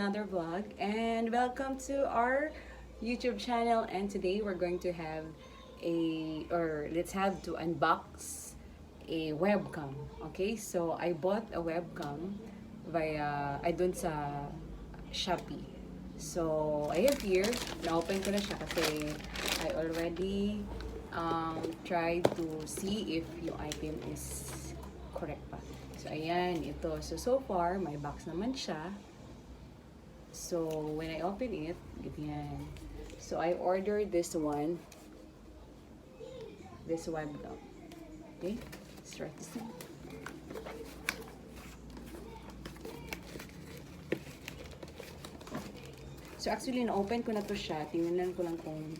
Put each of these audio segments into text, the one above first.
another vlog and welcome to our YouTube channel. And today we're going to have let's have to unbox a webcam. Okay, so I bought a webcam I dun sa Shopee. So I have here, na-open ko na siya kasi I already tried to see if yung item is correct pa. So, ayan, ito. So far, may box naman siya. So, when I open it, ganyan. So, I ordered this one. This webcam. Okay? Let's try to see. So, actually, na-open ko na to siya. Tingnan ko lang kung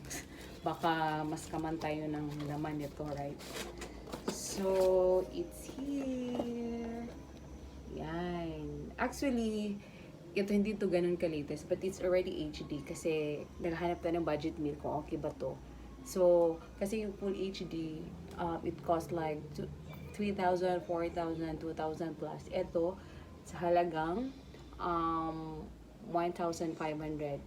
baka mas kaman tayo ng laman nito, right? So, it's here. Yan. Actually, ito hindi to ganun ka-latest, but it's already HD kasi naghahanap tayo ng budget meal kung okay ba to. So, kasi yung full HD, it cost like 3,000, 4,000, 2,000 plus. Ito, sa halagang 1,500.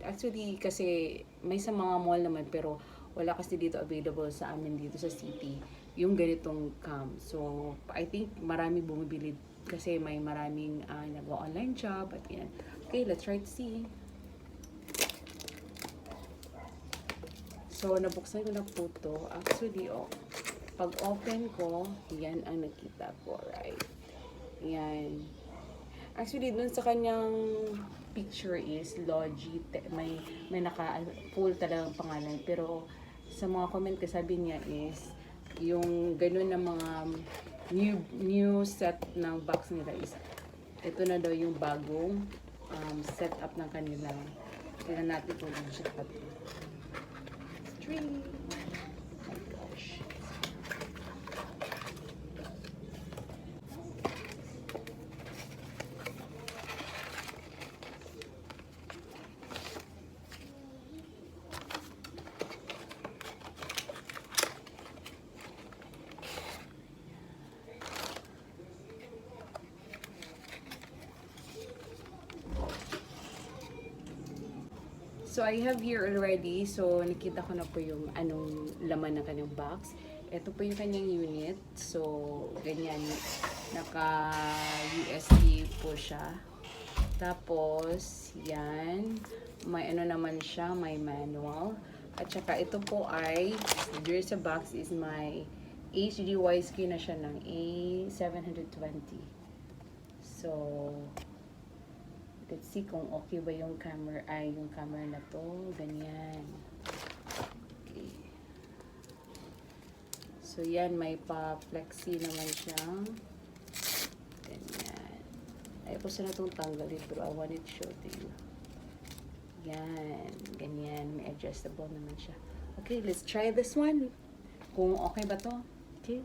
Actually, kasi may sa mga mall naman, pero wala kasi dito available sa amin dito sa city yung ganitong cam. So, I think marami bumibili kasi may maraming nag-online job at yan. Okay, let's try to see. So, nabuksan ko na po to. Actually, pag open ko, yan ang nakita ko, right? Yan. Actually, dun sa kanyang picture is logitech. May naka-full talagang pangalan. Pero, sa mga comment ko, sabi niya is yung ganun na mga new set ng box nila is ito na daw yung bagong setup ng kanilang. Tingnan natin kung ano siya pa. 3. Oh my gosh. So, I have here already. So, nakita ko na po yung anong laman ng kanyang box. Ito po yung kanyang unit. So, ganyan. Naka-USB po siya. Tapos, yan. May ano naman siya. May manual. At saka, ito po ay, there sa box is my HD widescreen na siya ng A720. So, let's see kung okay ba yung camera, yung camera na to. Ganyan. Okay. So, yan. May pa-flexi naman siya. Ganyan. Ayaw ko sana itong tanggalin, pero I want it to show to you. Yan. Ganyan. May adjustable naman siya. Okay, let's try this one. Kung okay ba to. Okay.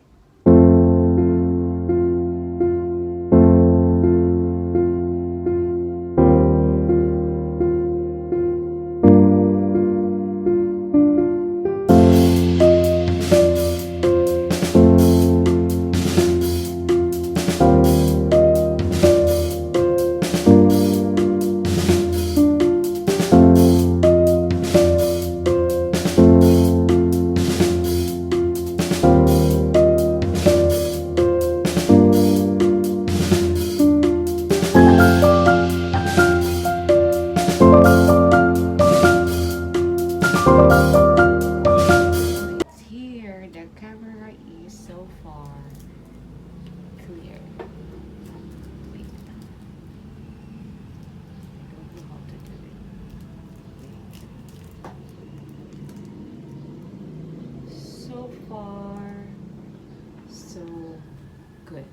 So far clear. Wait. I don't know how to do it. So far, so good.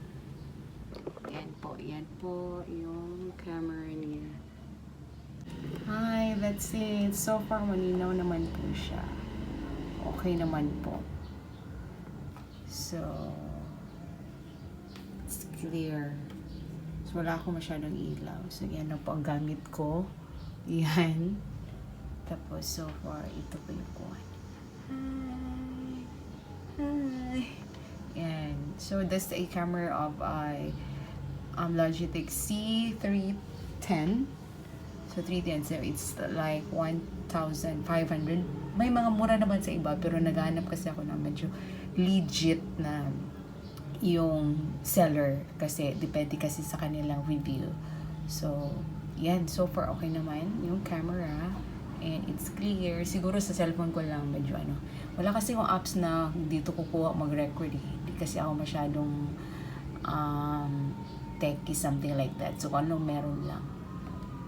Yan po yung camera niya. Hi, let's see. So far, malinaw naman po siya. Okay naman po. So, it's clear. So, wala akong masyadong ilaw. So, yan na po ang gamit ko. Yan. Tapos, so far, ito po yung kuhan. Hi. Yan. So, that's a camera of logitech C310. So 310, so it's like 1,500. May mga mura naman sa iba, pero naghahanap kasi ako ng medyo legit na yung seller kasi depende kasi sa kanilang review. So, yan. So far, okay naman yung camera. And it's clear. Siguro sa cellphone ko lang medyo ano. Wala kasi yung apps na dito kukuha mag-record eh. Hindi kasi ako masyadong techie, something like that. So, ano meron lang.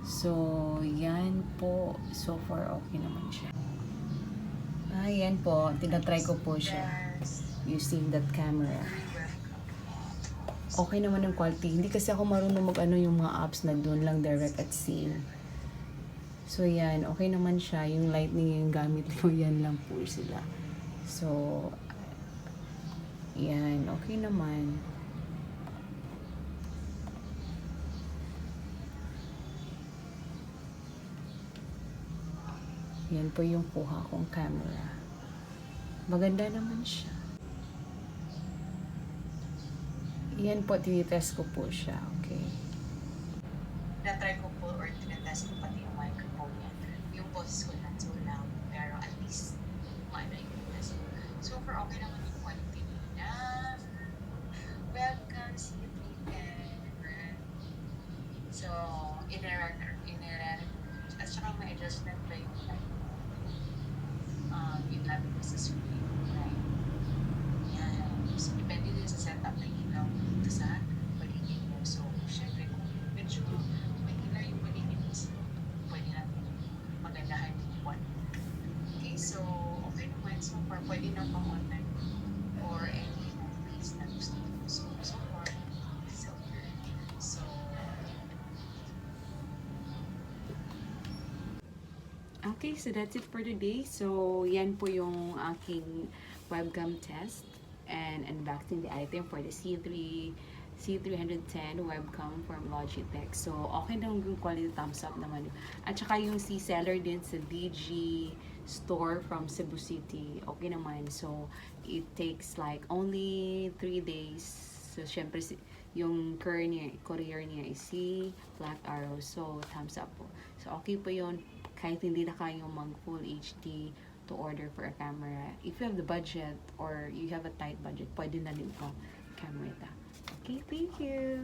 So, yan po. So far, okay naman siya. Yan po. Tinatry ko po siya using that camera. Okay naman ang quality. Hindi kasi ako marunong mag-ano yung mga apps na doon lang direct at sale. So, yan. Okay naman siya. Yung lightning yung gamit ko, yan lang po sila. So, yan. Okay naman. Yan po yung kuha kong camera. Maganda naman siya. Yan po, tinitest ko po siya. Okay. Na-try ko po or tinatest ko pati yung microphone niya. Yung boses ko not so loud, pero at least maano yung test ko. So far, okay naman yung quality niya. Webcam, C310. So, at saka may adjustment pa yung light. Yung labi ko sa screen. Right? Yan. So, depende din sa setup na ilaw dito sa paligid mo. So, syempre, kung medyo may ilaw yung paligid mo, so, pwede natin magandahan yung one. Okay, so, okay naman. So far, pwede na pang online or any movies na gusto mo. So far, so, okay, so that's it for today. So, yan po yung aking webcam test and unboxing the item for the C310 webcam from Logitech. So, okay naman yung quality, thumbs up naman. At saka yung seller din sa DG store from Cebu City, okay naman. So, it takes like only 3 days. So, syempre, yung courier niya is Black Arrow. So, thumbs up po. So, okay po yun. Kahit hindi na kayong mag full HD to order for a camera. If you have the budget or you have a tight budget, pwede na din po camera ita. Okay, thank you!